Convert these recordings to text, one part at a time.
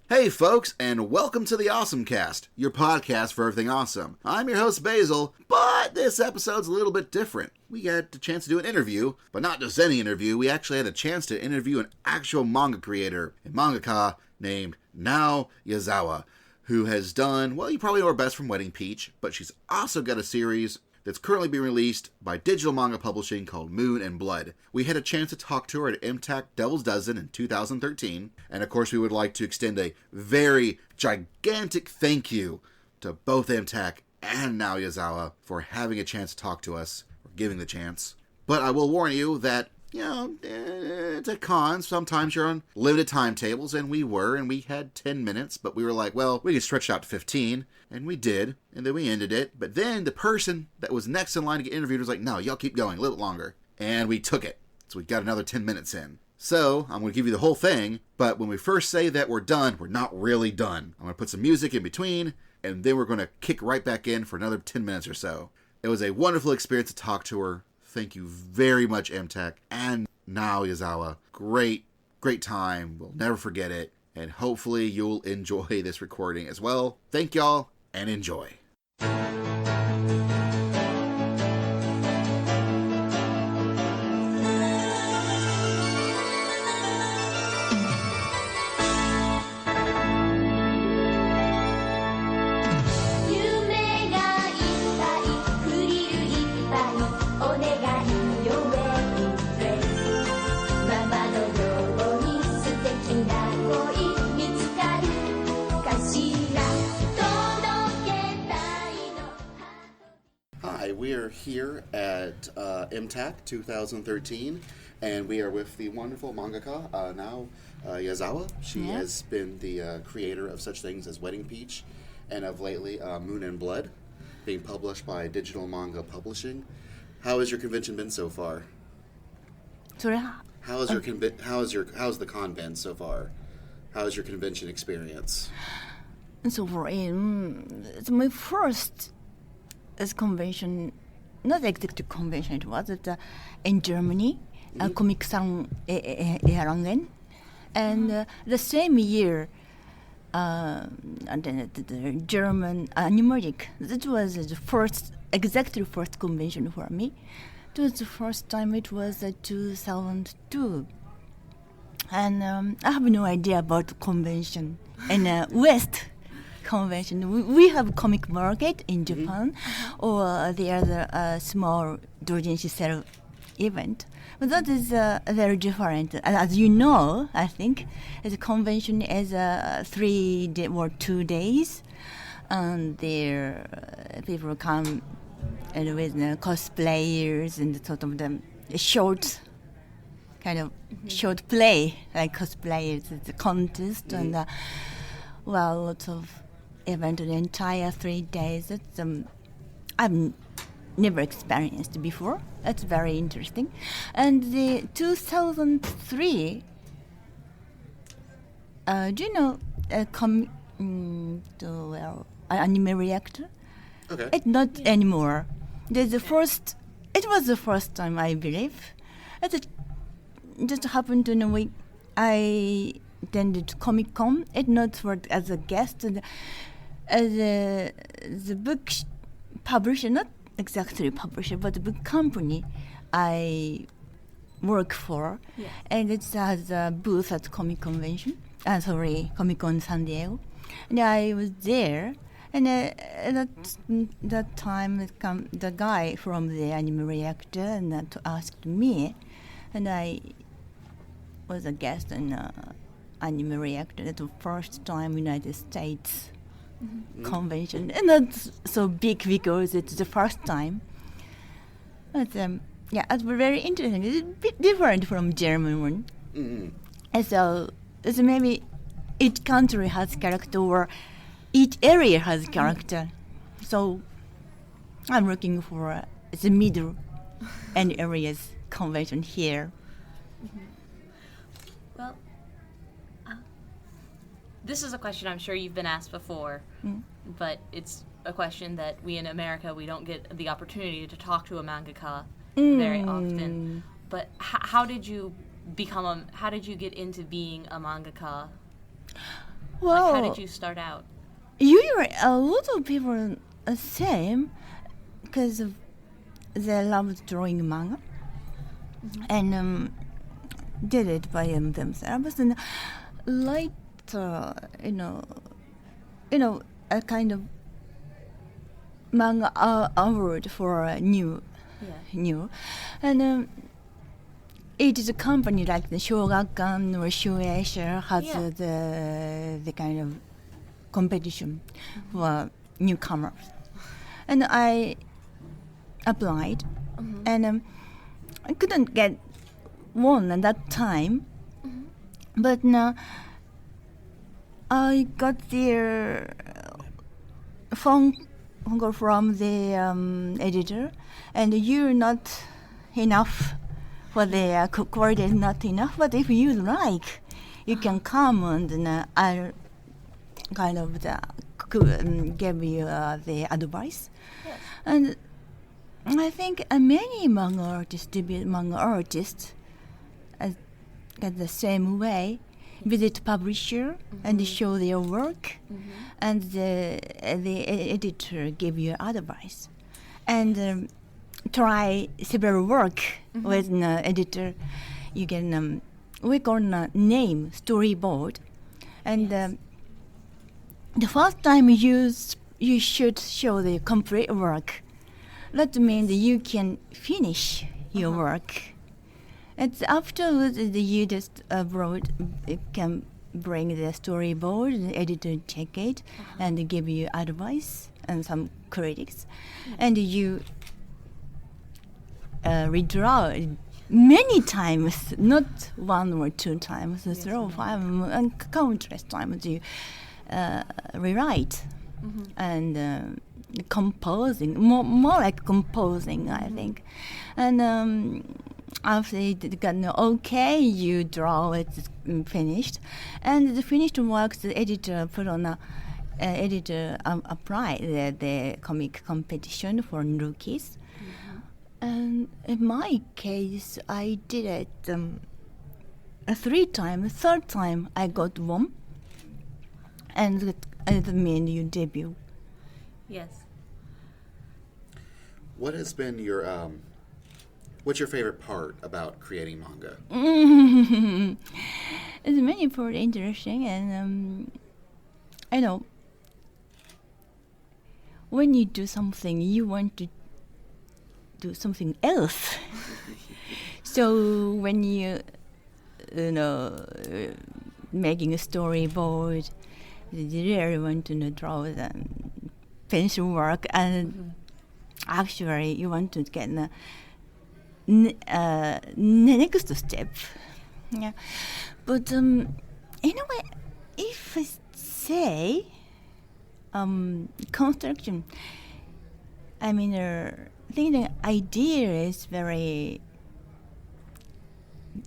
Hey folks, and welcome to the OSMcast, your podcast for everything awesome. I'm your host Basil, but this episode's a little bit different. We got the chance to do an interview, but not just any interview. We actually had a chance to interview an actual manga creator, a mangaka named Nao Yazawa, who has done, well, you probably know her best from Wedding Peach, but she's also got a series that's currently being released by digital manga publishing called Moon and Blood. We had a chance to talk to her at MTAC Devil's Dozen in 2013, and of course we would like to extend a very gigantic thank you to both MTAC and Nao Yazawa for having a chance to talk to us, or giving the chance. But I will warn you that, it's a con. Sometimes you're on limited timetables, and we had 10 minutes, but we were like, well, we can stretch it out to 15, and we did, and then we ended it. But then the person that was next in line to get interviewed was like, no, y'all keep going a little longer. And we took it. So we got another 10 minutes in. So I'm going to give you the whole thing, but when we first say that we're done, we're not really done. I'm going to put some music in between, and then we're going to kick right back in for another 10 minutes or so. It was a wonderful experience to talk to her. Thank you very much, MTAC and Nao Yazawa. Great time. We'll never forget it. And hopefully you'll enjoy this recording as well. Thank y'all, and enjoy. We are here at MTAC 2013, and we are with the wonderful mangaka Nao Yazawa. She has been the creator of such things as Wedding Peach, and of lately Moon and Blood, being published by Digital Manga Publishing. How has your convention been so far? Sorry. How's the con been so far? How's your convention experience? So far, it's my first. As convention, not executive convention, it was in Germany, Comic-San Erlangen, and the same year, and then the German Numeric. That was the first convention for me. It was the first time. It was 2002, and I have no idea about convention in West. Convention. We have comic market in Japan, or the other small doujinshi sell event. But that is very different. As you know, I think the convention is 3 day or 2 days, and there people come and with cosplayers and sort of the short short play like cosplayers, the contest and lots of event the entire 3 days. It's I've never experienced before. That's very interesting. And the 2003, do you know anime reactor? Okay. It's not anymore. It was the first time, I believe. It just happened in a week. I attended Comic-Con. It not worked as a guest. The book publisher, not exactly publisher, but the book company I work for, and it has a booth at Comic-Con San Diego, and I was there. And at that time, the guy from the anime reactor and asked me, and I was a guest in anime reactor at the first time United States convention, and that's so big because it's the first time. But it's very interesting. It's a bit different from German one. And so it's maybe each country has character, or each area has character. So I'm looking for the middle and areas convention here. Well, this is a question I'm sure you've been asked before, but it's a question that we in America, we don't get the opportunity to talk to a mangaka very often. But how did you get into being a mangaka? Well, Like, how did you start out? usually a lot of people are the same because they love drawing manga and did it by themselves, and later, a kind of manga award for new, and it is a company like the Shogakukan or Shueisha has the kind of competition for newcomers, and I applied, and I couldn't get one at that time, but now I got the phone call from the editor, and you're not enough for the quality is not enough, but if you like, you can come and I'll kind of give you the advice. Yes. And I think many manga artists, debut manga artists, get the same way, visit publisher and show their work, and the editor give you advice, and try several work with an editor. You can work on a name storyboard, and the first time you should show the complete work. That means you can finish your work. And afterwards, you just you can bring the storyboard, the editor check it, and give you advice and some critics, and you redraw many times, not one or two times, 3 or 5, and countless times you rewrite and composing, more like composing, I think. And after it got okay, you draw it finished, and the finished works the editor put on a apply the comic competition for rookies. And in my case, I did it 3 times. Third time, I got 1, and it means you debut. Yes. What has been your what's your favorite part about creating manga? It's many part interesting, and I know when you do something, you want to do something else. So when you making a storyboard, you really want to draw the pencil work, and actually you want to get the next step. Yeah, but in a way, if I say construction, I mean, I think the idea is very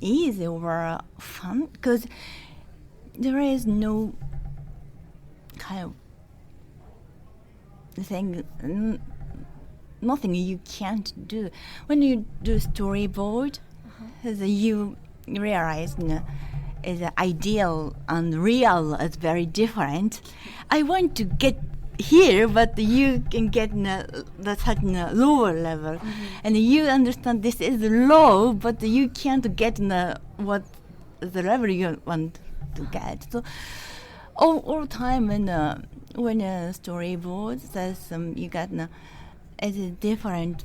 easy or fun because there is no kind of thing, nothing you can't do. When you do storyboard, you realize is ideal and real is very different. I want to get here, but you can get the certain lower level, and you understand this is low, but you can't get what the level you want to get. So all time when a storyboard says you got it's different,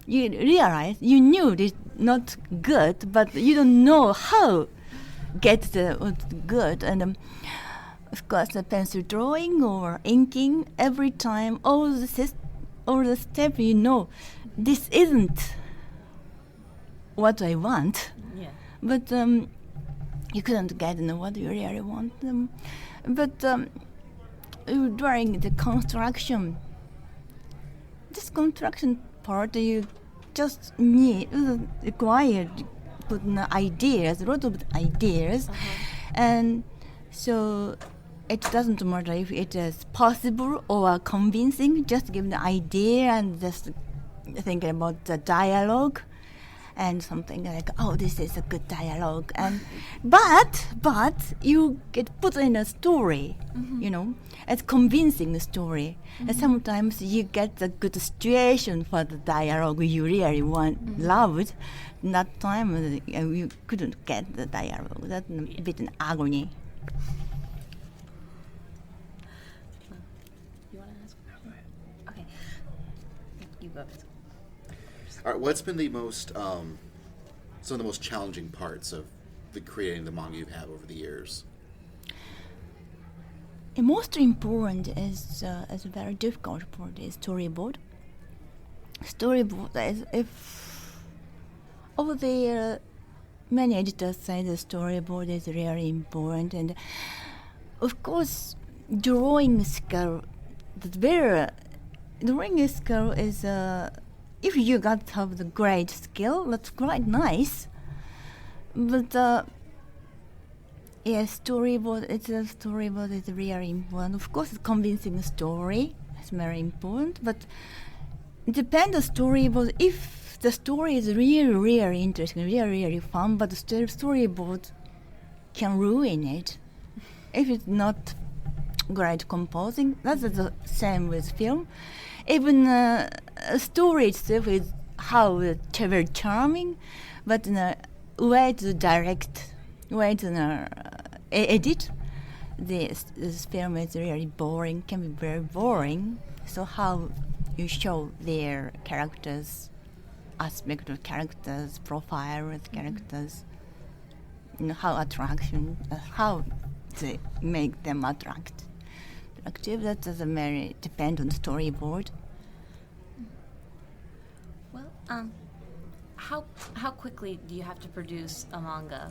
you realize you knew it's not good, but you don't know how get what's good. And of course, the pencil drawing or inking, every time, all the step, this isn't what I want. Yeah. But you couldn't get what you really want. But during the construction, this construction part, you just required put ideas, a lot of ideas, and so it doesn't matter if it is possible or convincing. Just give the idea and just think about the dialogue, and something like, oh, this is a good dialogue, and but you get put in a story, it's convincing story, and sometimes you get a good situation for the dialogue you really loved. That time you couldn't get the dialogue. That's a bit an agony. You want to ask? Okay. You go. All right, what's been the most, some of the most challenging parts of creating the manga you've had over the years? The most important is a very difficult part is storyboard. Storyboard is if over there many editors say the storyboard is really important, and of course drawing skill. Drawing skill is if you got to have the great skill, that's quite nice. But storyboard is really important. Of course, convincing story is very important, but it depends on storyboard. If the story is really, really interesting, really, really fun, but the storyboard can ruin it. If it's not great composing, that's the same with film. Even story itself is very charming, but way to direct, way to edit, this film is really boring, can be very boring. So how you show their characters, aspect of characters, profile of characters, how to make them attractive. That doesn't very depend on storyboard. Well, how quickly do you have to produce a manga?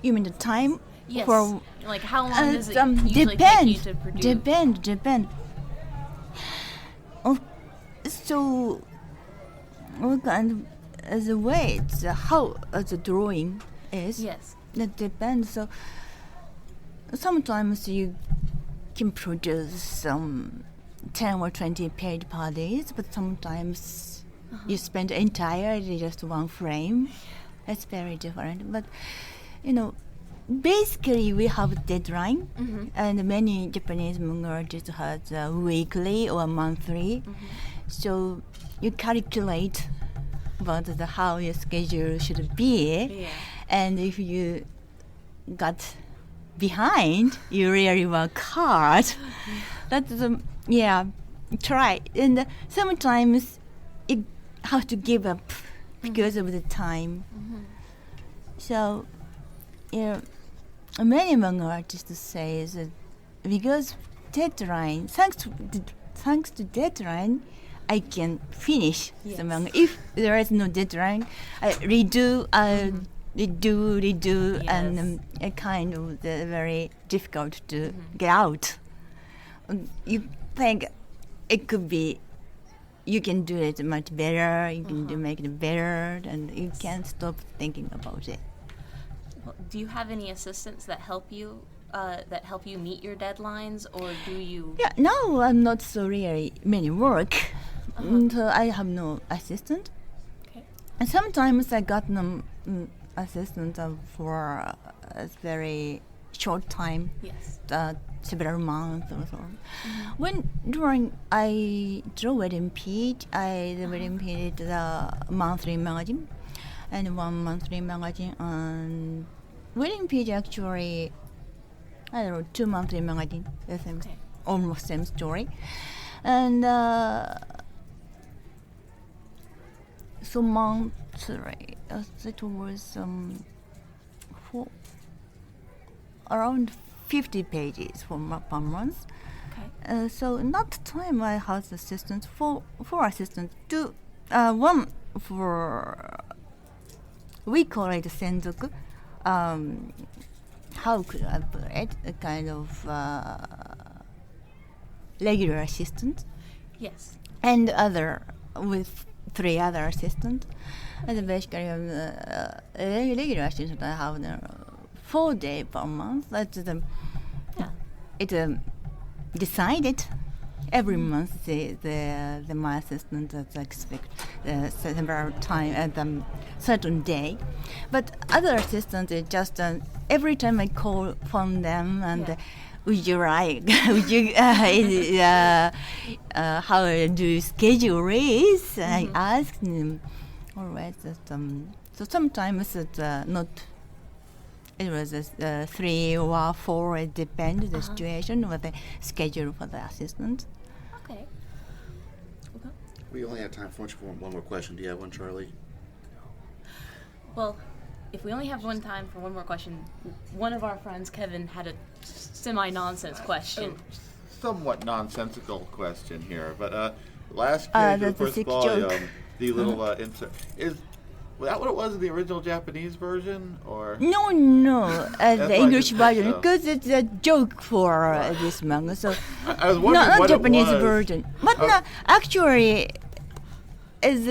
You mean the time? Yes. For, like how long does it usually take you to produce? Depend. So, what kind of the way it's how the drawing is? Yes. That depends. So sometimes you can produce 10 or 20 page per day, but sometimes you spend entirely just one frame. That's very different. But basically we have a deadline, and many Japanese manga artists have weekly or monthly. So you calculate about how your schedule should be, and if you got behind, you really work hard. That's try. And sometimes you have to give up because of the time. So, many manga artists say that because deadline, thanks to deadline, I can finish the manga. If there is no deadline, I redo, and kind of very difficult to get out. You think it could be, you can do it much better, you can make it better, and you can't stop thinking about it. Well, do you have any assistants that help you meet your deadlines, or do you? Yeah, now I'm not so really many work, so I have no assistant. Okay. And sometimes I got them assistant for a very short time. Yes. Several months or so. When during I draw Wedding Page, Wedding Page is a monthly magazine, and one monthly magazine on Wedding Page actually, I don't know, 2 monthly magazine, the same, almost same story, and so monthly, it was around 50 pages per month. Okay. So in that time I had assistants, four assistants, one for, we call it senzoku, how could I put it, a kind of regular assistant. Yes. And with 3 other assistants. And basically regular assistant I have 4 days per month. That's it decided Every month, my assistant expect several time at a certain day, but other assistants is just every time I call from them and would you like how do you schedule is? I ask them always. So sometimes it's not. It was 3 or 4. It depends the situation with the schedule for the assistant. Okay. We only have time for one more question. Do you have one, Charlie? Well, if we only have time for one more question, one of our friends, Kevin, had a semi-nonsense question. Somewhat nonsensical question here, but last page of the first volume, the little insert is. Was that what it was in the original Japanese version, or? No, the English version, because it's a joke for this manga. So I was wondering not what Japanese it was. version, but no, actually, is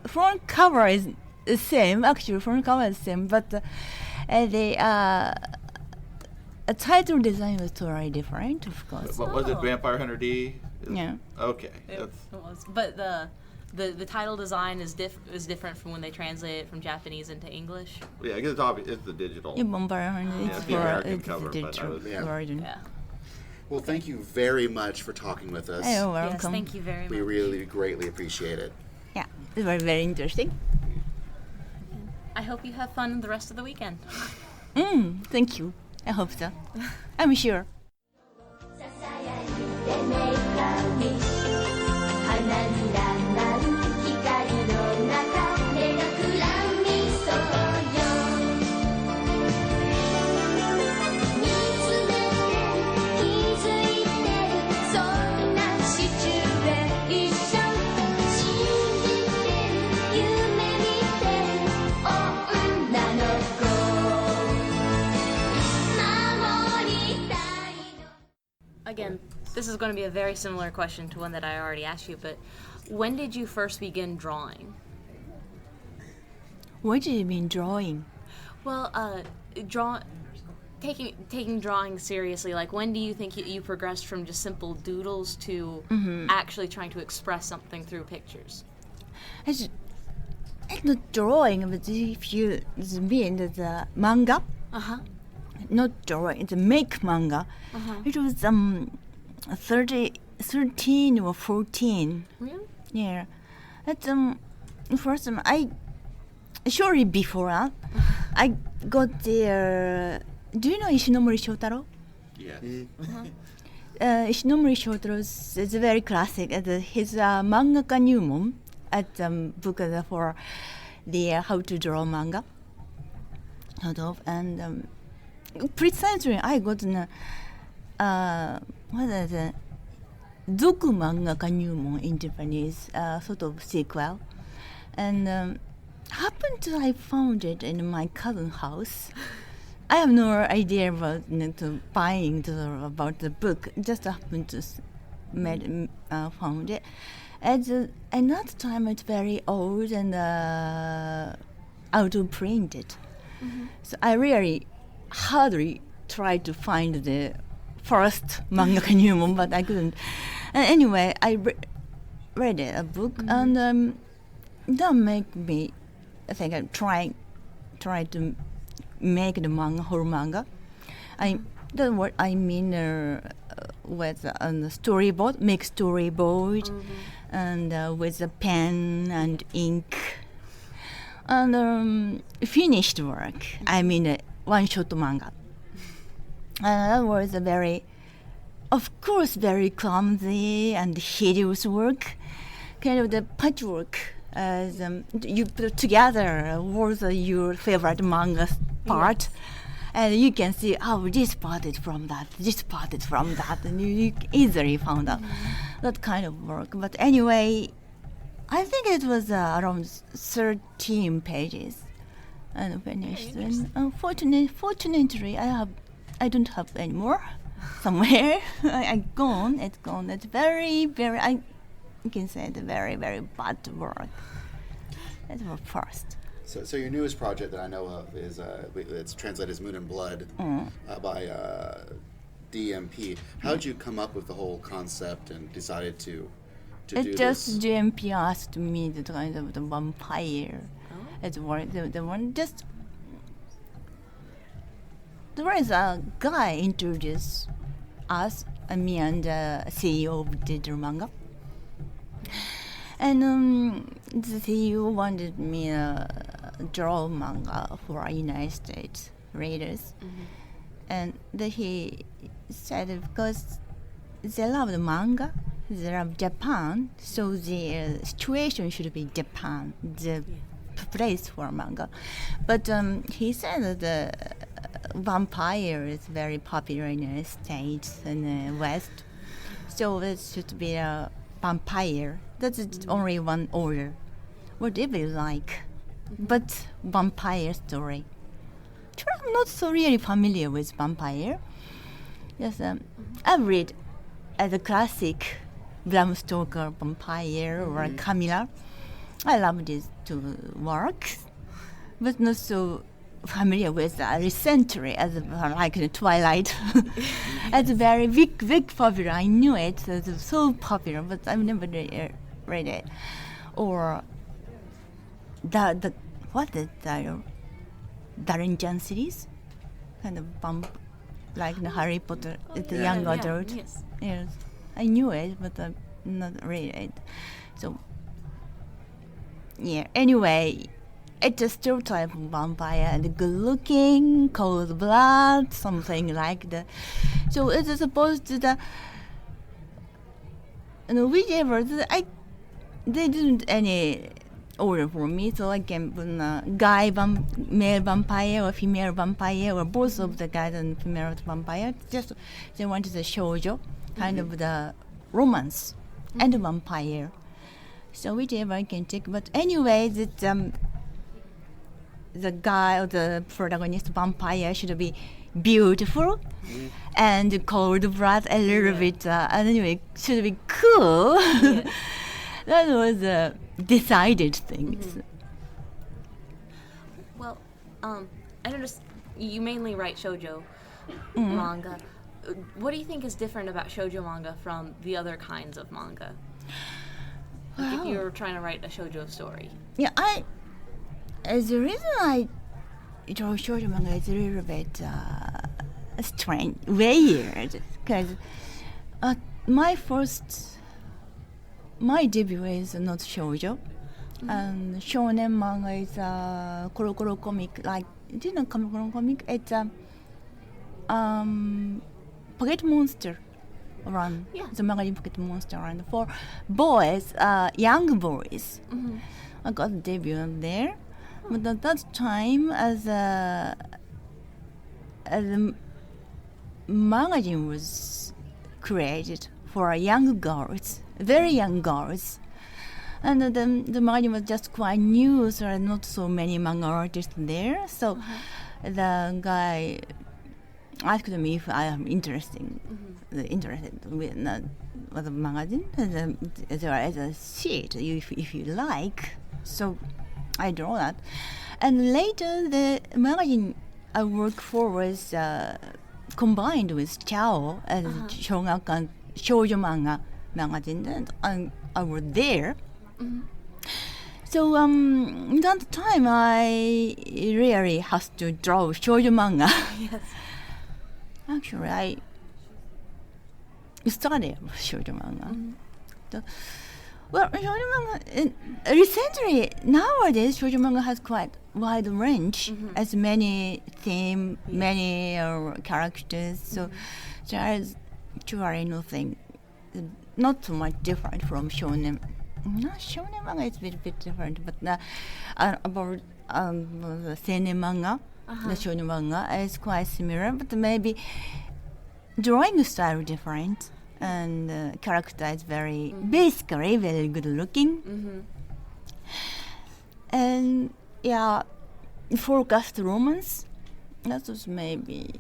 front cover is the same. Actually, front cover is the same, but the title design was totally different, of course. What was it, Vampire Hunter D? Yeah. Okay. It was, but the title design is different from when they translate it from Japanese into English. Yeah, I guess it's obvious. It's the digital. Yeah, Vampire Hunter. It's the American cover, the but digital version. Yeah. Well, thank you very much for talking with us. You're welcome. Yes, thank you very much. We really greatly appreciate it. Yeah, it was very interesting. I hope you have fun the rest of the weekend. Thank you. I hope so. I'm sure. Again, this is going to be a very similar question to one that I already asked you, but when did you first begin drawing? What do you mean drawing? Well, taking drawing seriously, like when do you think you progressed from just simple doodles to actually trying to express something through pictures? It's not drawing, but if you mean the manga, not drawing, it's a make manga. It was 13 or 14. Really? Yeah. It's first I surely before that I got there. Do you know Ishinomori Shotaro? Yes. Ishinomori Shotaro is very classic. His mangaka Nyumon at book for the how to draw manga. And precisely I got what is it? Zoku mangaka Nyumon in Japanese, sort of sequel, and happened to I found it in my cousin's house. I have no idea about buying about the book. Just happened to found it. At that time, it's very old and out of printed. So I really hardly tried to find the first manga Nyumon, but I couldn't. Anyway, I read a book, and that made me. I think I try to make the whole manga. That's what I mean with the storyboard, make storyboard, and with a pen and ink, and finished work. I mean, one-shot manga. And that was a very, of course, very clumsy and hideous work, kind of the patchwork. As you put together was your favorite manga part, and you can see, oh, this part is from that, this part is from that, and you easily found out that kind of work. But anyway, I think it was around 13 pages, and finished. And fortunately, I don't have any more somewhere. It's gone. It's very, very. I can say it's very, very bad work. That's the first. So your newest project that I know of is it's translated as Moon and Blood by DMP. How did you come up with the whole concept and decided to do It just this? GMP asked me the kind of the vampire. It's one the one just. There is a guy introduced us, me and the CEO of Digital Manga. And the CEO wanted me to draw manga for United States readers. And he said because they love the manga, they love Japan, so the situation should be Japan, the place for manga. But he said that the vampire is very popular in the United States and the West, so it should be a vampire. That's only one order, whatever you like, but vampire story. I'm not so really familiar with vampire. Yes, I've read as a classic Bram Stoker vampire or Camilla. I love these two works, but not so familiar with recently as like the Twilight. It's very big popular. I knew it. It's so popular, but I've never read it. Or the what is the Dungeon series, kind of like the Harry Potter. It's a young adult. Yes, I knew it, but I've not read it. So yeah. Anyway. It's a stereotype of vampire and good looking, cold blood, something like that. So it is supposed to whichever they didn't any order for me, so I can put male vampire or female vampire or both of the guys and female vampire. Just they wanted the shoujo, kind of the romance and the vampire. So whichever I can take. But anyway, the guy or the protagonist vampire should be beautiful and cold blood a little bit anyway should be cool. That was decided things. Well, I noticed you mainly write shoujo manga. What do you think is different about shoujo manga from the other kinds of manga? Like if you were trying to write a shoujo story. Yeah, the reason I draw shoujo manga is a little bit strange, weird, because my debut is not shoujo, and shonen manga is a Koro comic. Like, do you know Koro comic? It's Pocket Monster run. Yeah. The magazine Pocket Monster run for boys, young boys. I got debut there. But at that time, as a magazine was created for young girls, very young girls, and the magazine was just quite new, so there are not so many manga artists there. So the guy asked me if I am interested with the magazine. There is a sheet if you like. So I draw that. And later the magazine I work for was combined with Chao as Shogakukan shoujo manga magazine, and I was there. So that time I really has to draw shoujo manga. Yes. Actually, I studied shoujo manga. Well, shoujo manga recently nowadays shoujo manga has quite wide range, as many theme, many characters. So there is actually nothing, not so much different from shonen. Shonen manga is a bit different, but about the seinen manga, the shonen manga is quite similar, but maybe drawing style different. And character is basically very good looking. And yeah, forecast romance. That was maybe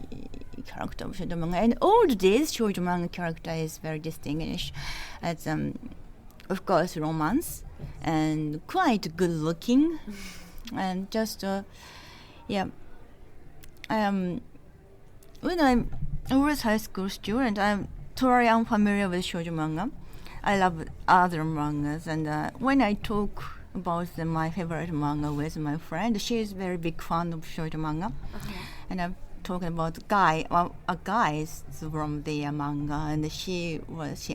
character of shoujo manga. And all days shoujo manga character is very distinguished as of course romance and quite good looking. And just when was high school student. I'm totally unfamiliar with shoujo manga. I love other mangas, and when I talk about my favorite manga with my friend, she is very big fan of shoujo manga, and I'm talking about guys from the manga, and she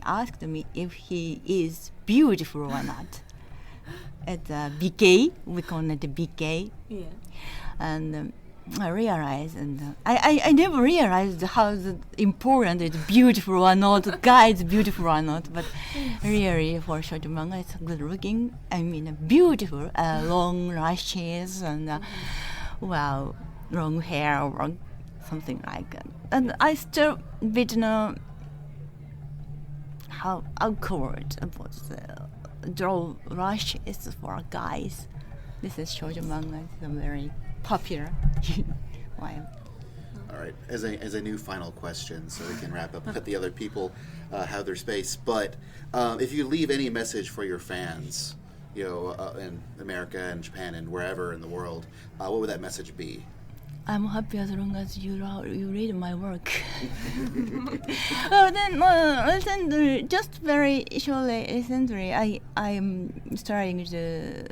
asked me if he is beautiful or not. It's BK, we call it BK. Yeah. And I realized, and I never realized how important it's beautiful or not, guy is beautiful or not, but really for shoujo manga it's good looking, I mean beautiful, long lashes and long hair or something like that. And I still bit how awkward about the draw lashes for guys. This is shoujo manga, it's very popular. Why? All right. As a new final question, so we can wrap up, let the other people have their space. But if you leave any message for your fans, in America and Japan and wherever in the world, what would that message be? I'm happy as long as you read my work. Then just very shortly, recently, I'm starting to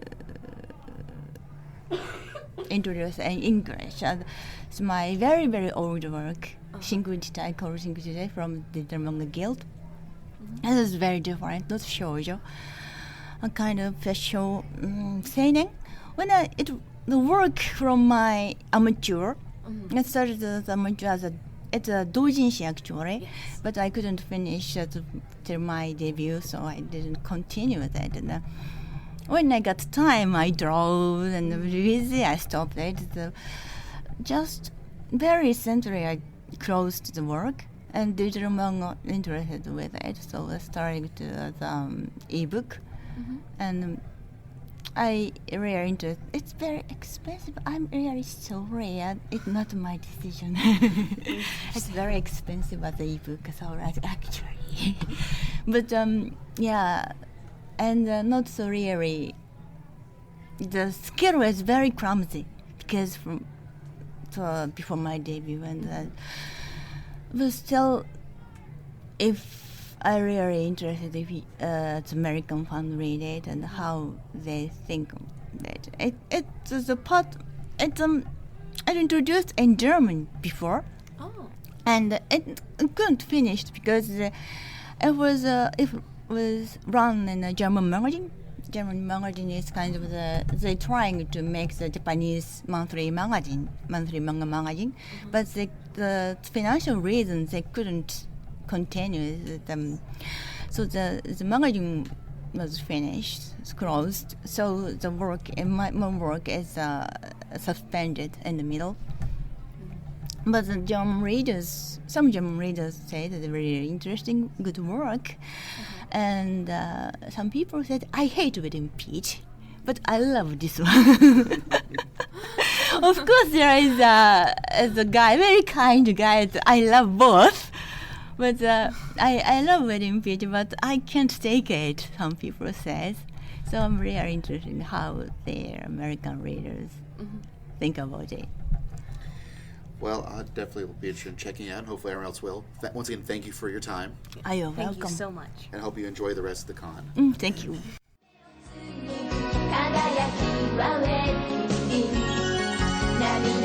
introduce in English. It's my very, very old work, Shinkujitai, called Shinkujitai from the Manga Guild. This is very different, not shoujo. A kind of special seinen. When the work from my amateur, I started as amateur it's a doujinshi actually, but I couldn't finish till my debut, so I didn't continue with it. And, when I got time, I draw, and busy, I stopped it. Just very recently, I closed the work, and digital manga interested with it, so I started to the ebook, and I really interested. It's very expensive. I'm really sorry. It's not my decision. It's very expensive as the ebook, so actually, but yeah. And not so really. The skill is very clumsy because before my debut, and but still, if I really interested, if the American fan read it and how they think that it's a part. I introduced in German before, and it couldn't finish because it was run in a German magazine. German magazine is kind of they're trying to make the Japanese monthly manga magazine, but the financial reasons they couldn't continue. So the magazine was finished, it's closed. So the work, my work is suspended in the middle. But some German readers say that they're really interesting, good work. And some people said, I hate Wedding Peach, but I love this one. Of course, there is a guy, very kind guy. I love both. But I love Wedding Peach, but I can't take it, some people say. So I'm really interested in how their American readers think about it. Well, I definitely will be interested in checking it out, and hopefully everyone else will. Once again, thank you for your time. You're welcome. Thank you so much. And I hope you enjoy the rest of the con. Thank you. Nami